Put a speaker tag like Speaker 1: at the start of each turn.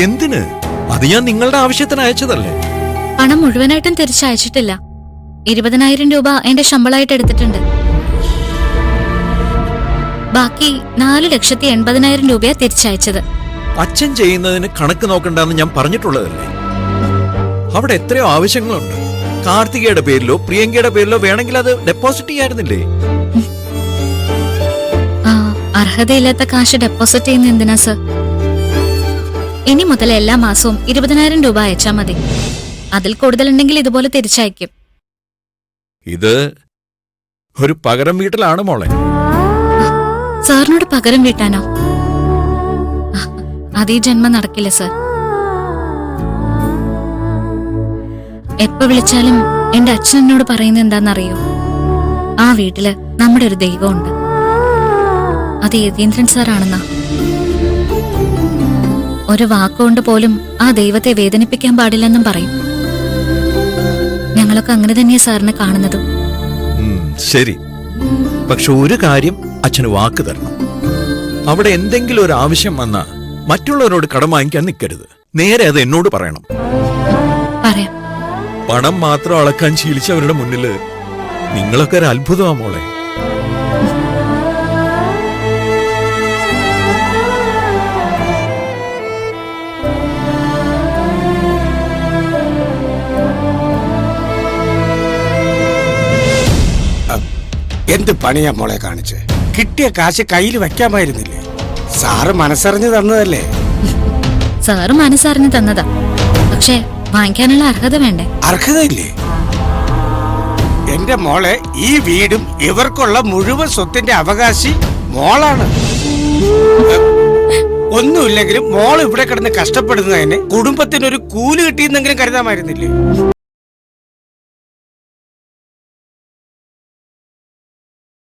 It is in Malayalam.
Speaker 1: എന്തിന്? അത് ഞാൻ നിങ്ങളുടെ ആവശ്യത്തിന് അയച്ചതല്ലേ.
Speaker 2: പണം മുഴുവനായിട്ടും തിരിച്ചയച്ചിട്ടില്ല. 20,000 രൂപ എന്റെ ശമ്പളമായിട്ട് എടുത്തിട്ടുണ്ട്. ബാക്കി 4,80,000 രൂപയാ തിരിച്ചയച്ചത്.
Speaker 1: അച്ഛൻ ചെയ്യുന്നതിന് കണക്ക് നോക്കണ്ടെന്ന് ഞാൻ പറഞ്ഞിട്ടുള്ളതല്ലേ. അവിടെ എത്രയോ ആവശ്യങ്ങളുണ്ട്. കാർത്തികയുടെ പേരിലോ പ്രിയങ്കയുടെ പേരിലോ വേണമെങ്കിൽ അത് ഡെപ്പോസിറ്റ് ചെയ്യായിരുന്നില്ലേ?
Speaker 2: അർഹതയില്ലാത്ത കാശ് ഡെപ്പോസിറ്റ് ചെയ്യുന്ന എന്തിനാ സർ? ഇനി മുതൽ എല്ലാ മാസവും 20,000 രൂപ അയച്ചാ മതി. അതിൽ കൂടുതലുണ്ടെങ്കിൽ ഇതുപോലെ തിരിച്ചയക്കും.
Speaker 1: ഇത് ഒരു പകരം വീട്ടിലാണ് മോളെ.
Speaker 2: സാറിനോട് പകരം വീട്ടാനോ? അതീ ജന്മം നടക്കില്ല സർ. എപ്പോ വിളിച്ചാലും എന്റെ അച്ഛൻ എന്നോട് പറയുന്നത് എന്താണെന്നറിയോ? ആ വീട്ടില് നമ്മുടെ ഒരു ദൈവമുണ്ട്. അത് യതീന്ദ്രൻ സാറാണെന്നാ. ഒരു വാക്കുകൊണ്ട് പോലും ആ ദൈവത്തെ വേദനിപ്പിക്കാൻ പാടില്ലെന്നും പറയും. ഞങ്ങളൊക്കെ അങ്ങനെ തന്നെയാ സാറിനെ കാണുന്നതും.
Speaker 1: ശരി, പക്ഷെ ഒരു കാര്യം അച്ഛന് വാക്ക് തരണം. അവിടെ എന്തെങ്കിലും ഒരു ആവശ്യം വന്നാ മറ്റുള്ളവരോട് കടം വാങ്ങിക്കാൻ നിൽക്കരുത്. നേരെ അത് എന്നോട് പറയണം.
Speaker 2: പറയാം.
Speaker 1: പണം മാത്രം അളക്കാൻ ശീലിച്ചവരുടെ മുന്നില് നിങ്ങളൊക്കെ ഒരു അത്ഭുതമാ മോളെ.
Speaker 3: എന്ത് പണിയാ മോളെ കാണിച്ച്? കിട്ടിയ കാശ് കയ്യിൽ വെക്കാമായിരുന്നില്ലേ? സാറ് മനസ്സറിഞ്ഞു തന്നതല്ലേ?
Speaker 2: സാറ് മനസ്സറിഞ്ഞു തന്നതാ. പക്ഷെ വാങ്ങിക്കാനുള്ള അർഹത വേണ്ടേ?
Speaker 3: അർഹതയില്ലേ? എന്റെ മോളെ, ഈ വീടും ഇവർക്കുള്ള മുഴുവൻ സ്വത്തിന്റെ അവകാശി മോളാണ്. ഒന്നുമില്ലെങ്കിലും മോൾ ഇവിടെ കിടന്ന് കഷ്ടപ്പെടുന്നതിന് കുടുംബത്തിനൊരു കൂലി കിട്ടിയെന്നെങ്കിലും കരുതാമായിരുന്നില്ലേ?